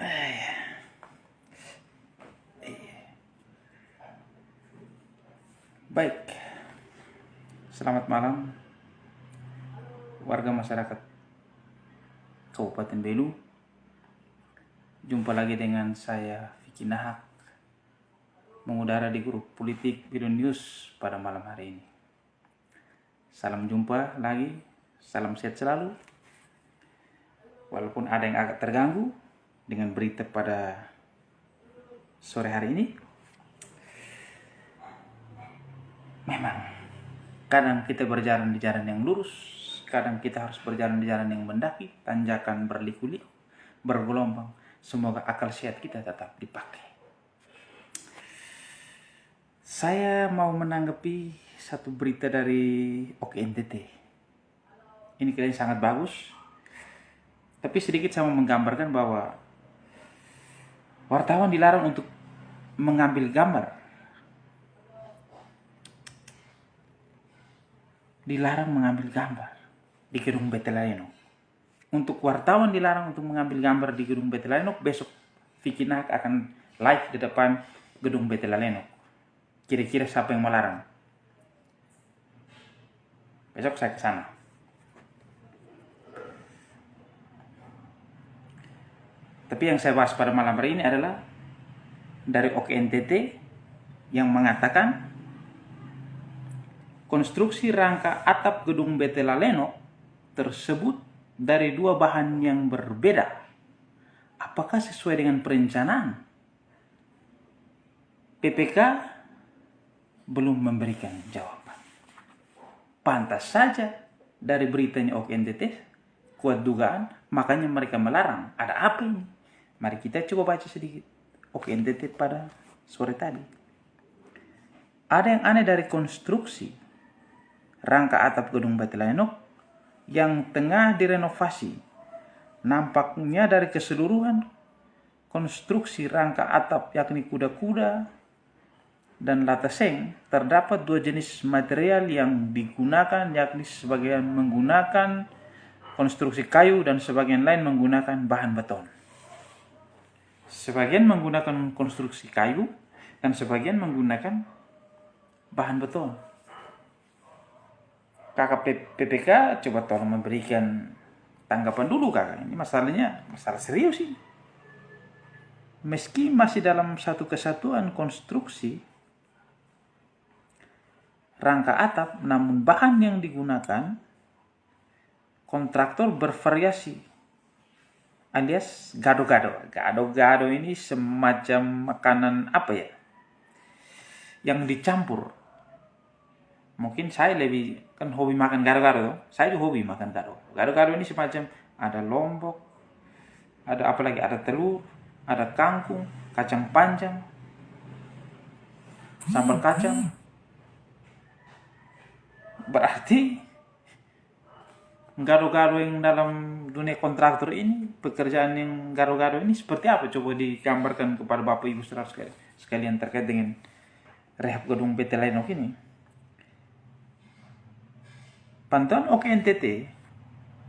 Eh, Baik, selamat malam warga masyarakat Kabupaten Belu. Jumpa lagi dengan saya Vicky Nahak, mengudara di grup politik Belu News pada malam hari ini. Salam jumpa lagi, salam sehat selalu. Walaupun ada yang agak terganggu dengan berita pada sore hari ini, memang kadang kita berjalan di jalan yang lurus, kadang kita harus berjalan di jalan yang mendaki, tanjakan berliku-liku, bergelombang. Semoga akal sehat kita tetap dipakai. Saya mau menanggapi satu berita dari OKNTT. Ini kalian sangat bagus, tapi sedikit saya mau menggambarkan bahwa wartawan dilarang untuk mengambil gambar. Dilarang mengambil gambar di gedung BT Laeno. Untuk wartawan dilarang untuk mengambil gambar di gedung BT Laeno. Besok Vicky Nahak akan live di depan gedung BT Laeno. Kira-kira siapa yang melarang? Besok saya ke sana. Tapi yang saya bahas pada malam hari ini adalah dari OKNTT yang mengatakan konstruksi rangka atap gedung BT Laeno tersebut dari dua bahan yang berbeda. Apakah sesuai dengan perencanaan? PPK belum memberikan jawaban. Pantas saja dari beritanya OKNTT kuat dugaan, makanya mereka melarang. Ada apa ini? Mari kita coba baca sedikit OKNTT pada sore tadi. Ada yang aneh dari konstruksi rangka atap gedung BT Laeno yang tengah direnovasi. Nampaknya dari keseluruhan konstruksi rangka atap yakni kuda-kuda dan lateseng terdapat dua jenis material yang digunakan, yakni sebagian menggunakan konstruksi kayu dan sebagian lain menggunakan bahan beton. Sebagian menggunakan konstruksi kayu dan sebagian menggunakan bahan beton. Kakak PPK coba tolong memberikan tanggapan dulu kakak. Ini masalahnya masalah serius sih. Meski masih dalam satu kesatuan konstruksi rangka atap, namun bahan yang digunakan kontraktor bervariasi, alias gado-gado. Gado-gado ini semacam makanan apa ya? Yang dicampur. Mungkin saya lebih kan hobi makan gado-gado. Saya juga hobi makan gado. Gado-gado ini semacam ada lombok, ada apa lagi? Ada telur, ada kangkung, kacang panjang, sambal kacang. Berarti gado-gado yang dalam dunia kontraktor ini, pekerjaan yang gado-gado ini seperti apa? Coba digambarkan kepada Bapak Ibu saudara sekalian terkait dengan rehab gedung PT Laeno ini. Pantauan OKNTT,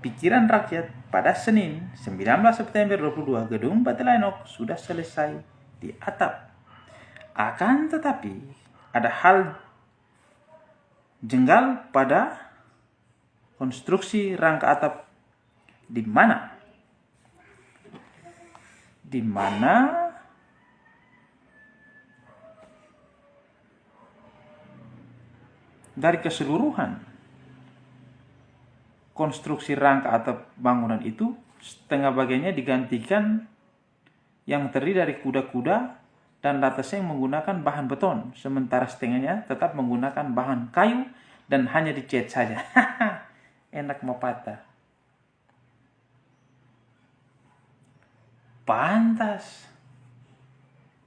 pikiran rakyat pada Senin 19 September 2022, gedung BT Laeno sudah selesai di atap. Akan tetapi, ada hal jenggal pada konstruksi rangka atap di mana dari keseluruhan konstruksi rangka atap bangunan itu setengah bagiannya digantikan yang terdiri dari kuda-kuda dan lateseng menggunakan bahan beton, sementara setengahnya tetap menggunakan bahan kayu dan hanya dicat saja. Enak mau patah. Pantas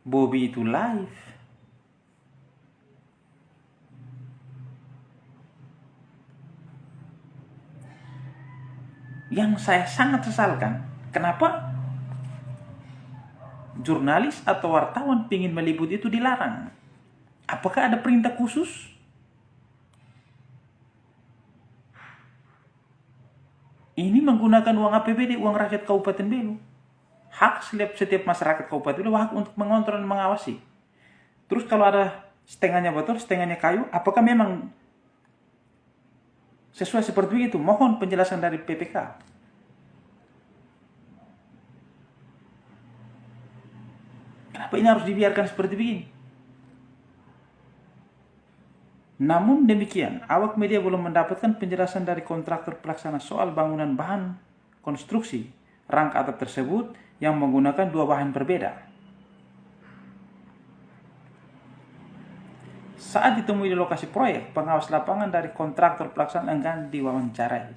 Bobby itu live. Yang saya sangat sesalkan, kenapa jurnalis atau wartawan ingin meliput itu dilarang? Apakah ada perintah khusus? Ini menggunakan uang APBD, uang rakyat Kabupaten Belu. Hak setiap masyarakat kabupaten Belu hak untuk mengontrol dan mengawasi. Terus kalau ada setengahnya botol, setengahnya kayu, apakah memang sesuai seperti itu? Mohon penjelasan dari PPK. Kenapa ini harus dibiarkan seperti begini? Namun demikian, awak media belum mendapatkan penjelasan dari kontraktor pelaksana soal bangunan bahan konstruksi rangka atap tersebut yang menggunakan dua bahan berbeda. Saat ditemui di lokasi proyek, pengawas lapangan dari kontraktor pelaksana enggan diwawancarai.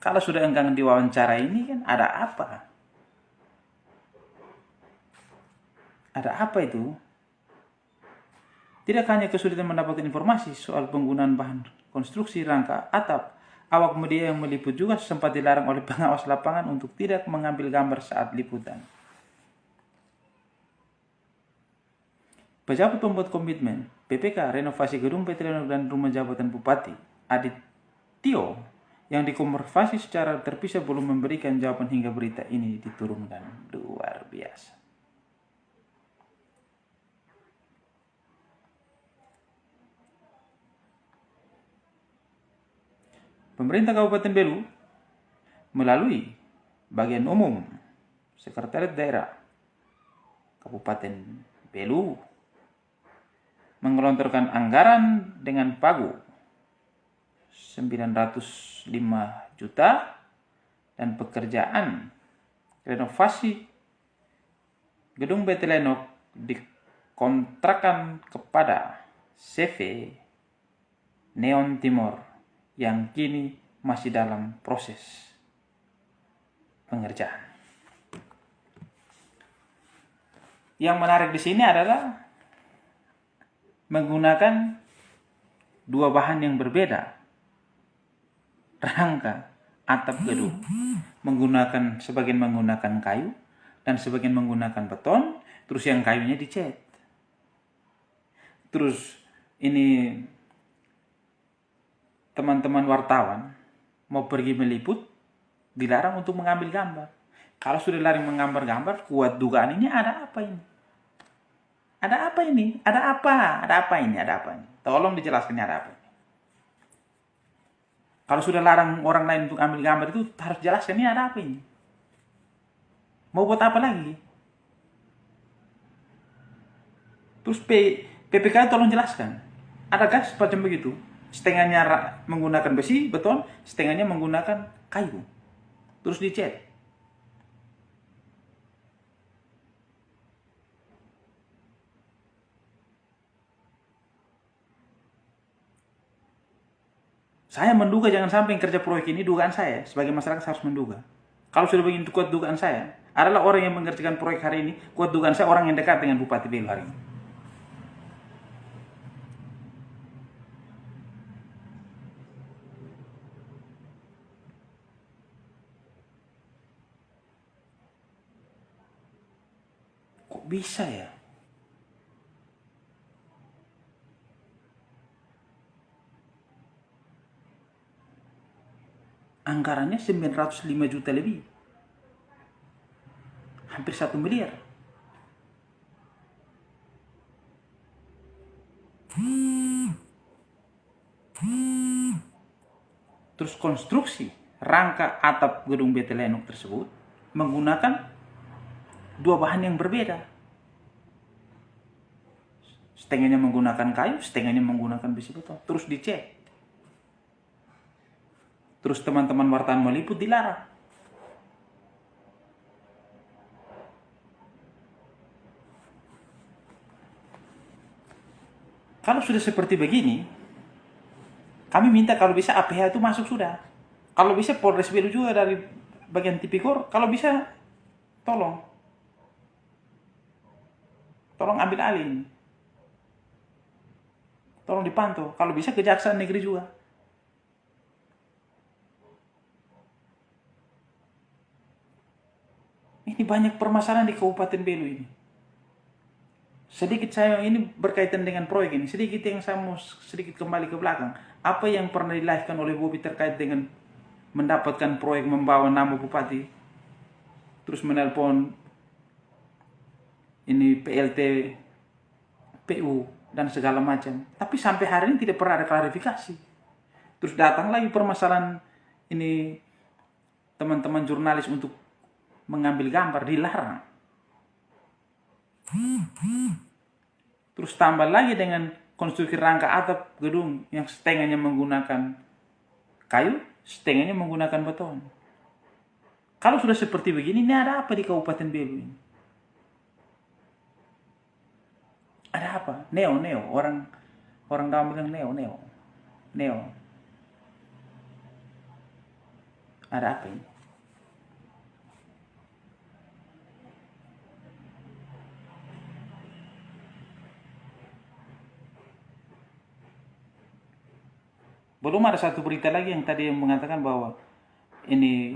Kalau sudah enggan diwawancarai ini kan ada apa? Ada apa itu? Tidak hanya kesulitan mendapatkan informasi soal penggunaan bahan konstruksi rangka atap, awak media yang meliput juga sempat dilarang oleh pengawas lapangan untuk tidak mengambil gambar saat liputan. Pejabat pembuat komitmen PPK renovasi gedung PT Lenok dan rumah jabatan Bupati Adit Tio yang dikonservasi secara terpisah belum memberikan jawaban hingga berita ini diturunkan. Luar biasa. Pemerintah Kabupaten Belu melalui Bagian Umum Sekretariat Daerah Kabupaten Belu menggelontorkan anggaran dengan pagu 905 juta dan pekerjaan renovasi gedung PT Lenok dikontrakkan kepada CV Neon Timor yang kini masih dalam proses pengerjaan. Yang menarik di sini adalah menggunakan dua bahan yang berbeda. Rangka atap gedung sebagian menggunakan kayu dan sebagian menggunakan beton, terus yang kayunya dicat. Terus ini teman-teman wartawan mau pergi meliput dilarang untuk mengambil gambar. Kalau sudah larang menggambar gambar, kuat dugaan ini ada apa ini? Ada apa ini? Ada apa? Ada apa ini? Ada apa ini? Tolong dijelaskan ada apa ini. Kalau sudah larang orang lain untuk ambil gambar itu harus jelaskan ini ada apa ini. Mau buat apa lagi? Terus PPK tolong jelaskan. Adakah semacam begitu? Setengahnya menggunakan besi, beton, setengahnya menggunakan kayu. Terus dicat. Saya menduga jangan sampai yang kerja proyek ini, dugaan saya sebagai masyarakat harus menduga. Kalau sudah begitu kuat dugaan saya, adalah orang yang mengerjakan proyek hari ini, kuat dugaan saya orang yang dekat dengan Bupati Belu hari ini. Kok bisa ya? Anggarannya 905 juta lebih. Hampir 1 miliar. Terus konstruksi rangka atap gedung PT Lenok tersebut menggunakan dua bahan yang berbeda. Setengahnya menggunakan kayu, setengahnya menggunakan besi beton. Terus dicek. Terus teman-teman wartawan meliput dilarang. Kalau sudah seperti begini, kami minta kalau bisa APH itu masuk sudah. Kalau bisa Polres Belu juga dari bagian Tipikor, kalau bisa tolong ambil alih. Tolong dipantau. Kalau bisa Kejaksaan Negeri juga. Ini banyak permasalahan di Kabupaten Belu ini. Sedikit saya ini berkaitan dengan proyek ini. Sedikit yang saya mau sedikit kembali ke belakang. Apa yang pernah dilahirkan oleh Bobi terkait dengan mendapatkan proyek membawa nama Bupati terus menelpon ini PLT PU dan segala macam. Tapi sampai hari ini tidak pernah ada klarifikasi. Terus datang lagi permasalahan ini teman-teman jurnalis untuk mengambil gambar dilarang. Terus tambah lagi dengan konstruksi rangka atap gedung yang setengahnya menggunakan kayu, setengahnya menggunakan beton. Kalau sudah seperti begini, ini ada apa di Kabupaten Belu ini? Ada apa? Neo. Orang dalam bilang neo. Ada apa ini? Belum ada satu berita lagi yang tadi yang mengatakan bahwa ini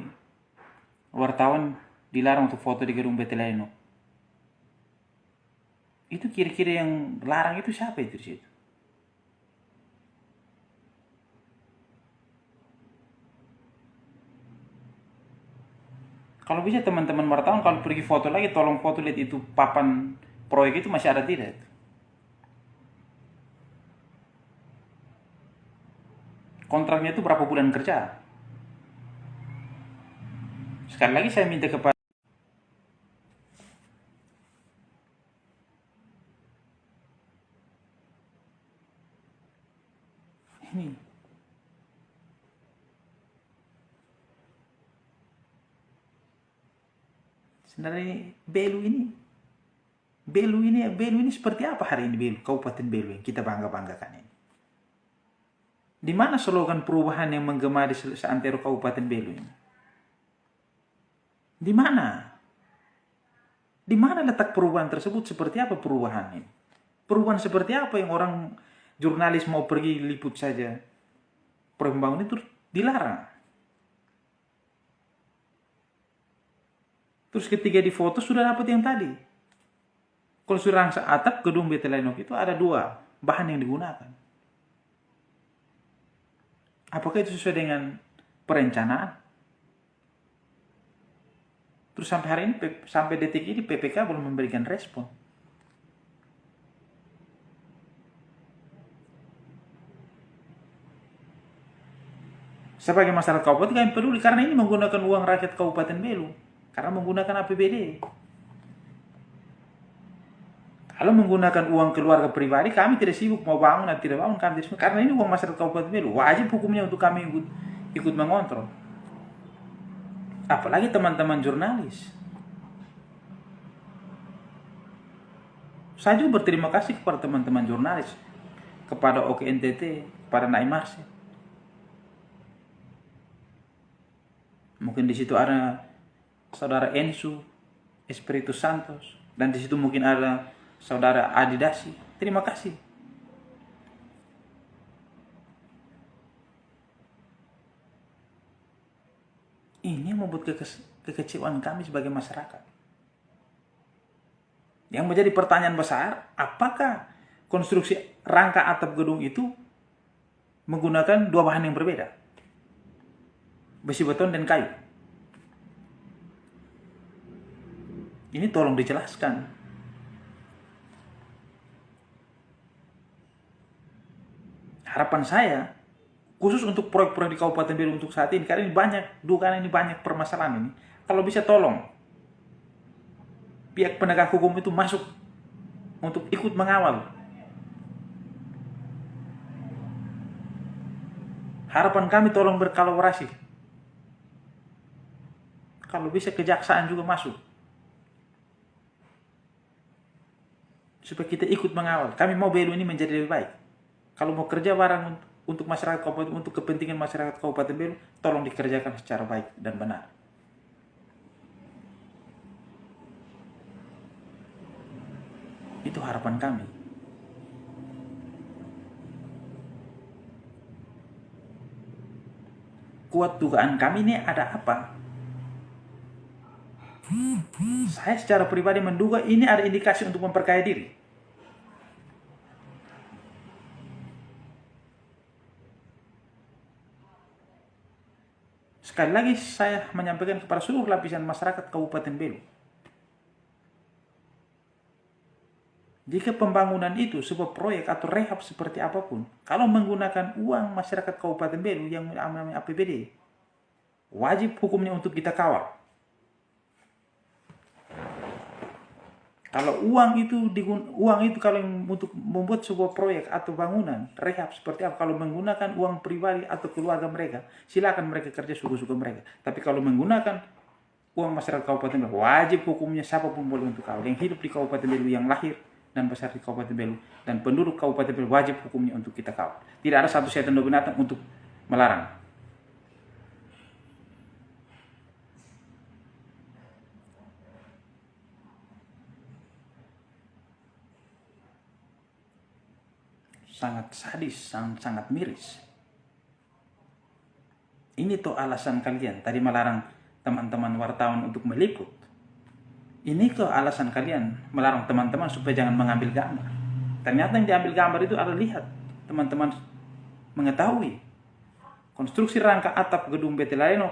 wartawan dilarang untuk foto di gedung Beteleno. Itu kira-kira yang larang itu siapa itu di situ? Kalau bisa teman-teman wartawan kalau pergi foto lagi tolong foto lihat itu papan proyek itu masih ada tidak? Kontraknya itu berapa bulan kerja? Sekali lagi saya minta kepada ini sebenarnya Belu ini seperti apa hari ini Belu, Kabupaten Belu yang kita bangga-banggakan ini? Di mana slogan perubahan yang menggema di seantero Kabupaten Belu ini? Di mana? Di mana letak perubahan tersebut? Seperti apa perubahan ini? Perubahan seperti apa yang orang jurnalis mau pergi liput saja pembangunan itu dilarang. Terus ketika di foto sudah dapat yang tadi. Kalau sudah rangsa atap gedung Beteleno itu ada 2 bahan yang digunakan. Apakah itu sesuai dengan perencanaan? Terus sampai hari ini, sampai detik ini PPK belum memberikan respon. Sebagai masyarakat kabupaten kami peduli karena ini menggunakan uang rakyat Kabupaten Belu. Karena menggunakan APBD. Kalau menggunakan uang keluarga pribadi, kami tidak sibuk mau bangun atau tidak bangun. Kami tidak, karena ini uang masyarakat Kabupaten Belu. Wajib hukumnya untuk kami ikut mengontrol. Apalagi teman-teman jurnalis. Saya juga berterima kasih kepada teman-teman jurnalis. Kepada OKNTT, kepada Naim Marsyad. Mungkin di situ ada saudara Ensu, Espiritu Santos, dan di situ mungkin ada saudara Adi Dasi. Terima kasih. Ini yang membuat kekecewaan kami sebagai masyarakat. Yang menjadi pertanyaan besar, apakah konstruksi rangka atap gedung itu menggunakan 2 bahan yang berbeda? Besi beton dan kayu. Ini tolong dijelaskan. Harapan saya, khusus untuk proyek-proyek di Kabupaten Belu untuk saat ini, karena ini banyak permasalahan ini. Kalau bisa tolong, pihak penegak hukum itu masuk untuk ikut mengawal. Harapan kami tolong berkolaborasi. Kalau bisa kejaksaan juga masuk. Supaya kita ikut mengawal. Kami mau Belu ini menjadi lebih baik. Kalau mau kerja bareng untuk masyarakat kabupaten, untuk kepentingan masyarakat Kabupaten Belu, tolong dikerjakan secara baik dan benar. Itu harapan kami. Kuat dugaan kami ini ada apa? Saya secara pribadi menduga ini ada indikasi untuk memperkaya diri. Sekali lagi saya menyampaikan kepada seluruh lapisan masyarakat Kabupaten Belu. Jika pembangunan itu sebuah proyek atau rehab seperti apapun, kalau menggunakan uang masyarakat Kabupaten Belu yang namanya APBD, wajib hukumnya untuk kita kawal. Kalau uang itu kalau untuk membuat sebuah proyek atau bangunan rehab seperti apa, kalau menggunakan uang pribadi atau keluarga mereka, silakan mereka kerja suka-suka mereka. Tapi kalau menggunakan uang masyarakat Kabupaten Belu, wajib hukumnya siapapun boleh untuk kawal. Yang hidup di Kabupaten Belu, yang lahir dan besar di Kabupaten Belu, dan penduduk Kabupaten Belu, wajib hukumnya untuk kita kawal. Tidak ada satu setan dua binatang untuk melarang. Sangat sadis, sangat miris. Ini tuh alasan kalian tadi melarang teman-teman wartawan untuk meliput. Ini tuh alasan kalian melarang teman-teman supaya jangan mengambil gambar. Ternyata yang diambil gambar itu adalah, lihat, teman-teman mengetahui konstruksi rangka atap gedung BT Laeno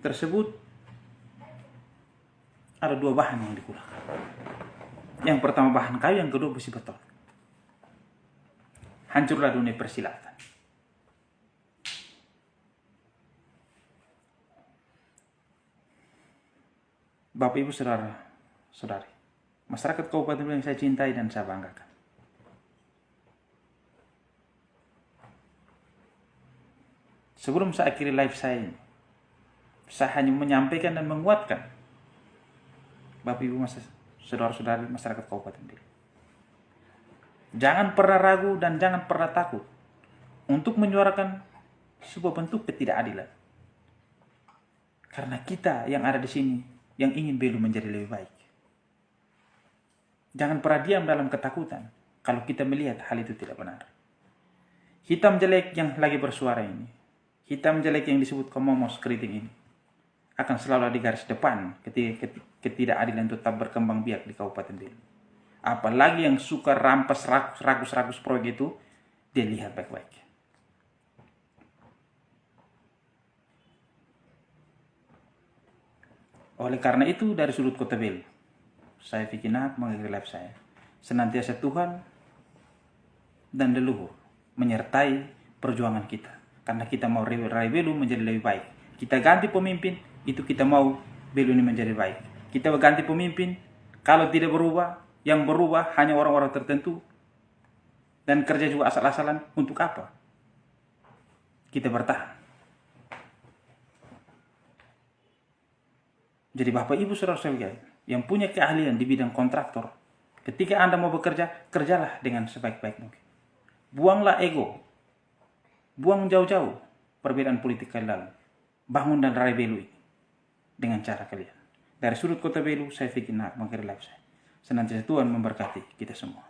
tersebut ada 2 bahan yang digunakan. Yang pertama bahan kayu, yang kedua besi beton. Hancurlah dunia persilatan. Bapak Ibu saudara-saudari, masyarakat Kabupaten Belu yang saya cintai dan saya banggakan. Sebelum saya akhiri live saya ini, saya hanya menyampaikan dan menguatkan Bapak Ibu saudara-saudari masyarakat Kabupaten Belu. Jangan pernah ragu dan jangan pernah takut untuk menyuarakan sebuah bentuk ketidakadilan. Karena kita yang ada di sini yang ingin Belu menjadi lebih baik. Jangan pernah diam dalam ketakutan kalau kita melihat hal itu tidak benar. Hitam jelek yang lagi bersuara ini, hitam jelek yang disebut komomos keriting ini, akan selalu di garis depan ketika ketidakadilan tetap berkembang biak di Kabupaten Belu. Apalagi yang suka rampas ragus-ragus proyek itu, dia lihat baik-baik. Oleh karena itu, dari sudut kota Belu, saya Vicky Nahak mengakhiri live saya. Senantiasa Tuhan dan leluhur menyertai perjuangan kita. Karena kita mau raih Belu menjadi lebih baik. Kita ganti pemimpin, itu kita mau Belu ini menjadi baik. Kita ganti pemimpin, kalau tidak berubah, yang berubah hanya orang-orang tertentu, dan kerja juga asal-asalan, untuk apa kita bertahan? Jadi Bapak Ibu saudara-saudara yang punya keahlian di bidang kontraktor, ketika Anda mau bekerja, kerjalah dengan sebaik-baik mungkin. Buanglah ego, buang jauh-jauh perbedaan politik kalian lalu. Bangun dan raih Belu ini dengan cara kalian. Dari sudut kota Belu, saya Vicky Nahak mengakhiri live saya. Senantiasa Tuhan memberkati kita semua.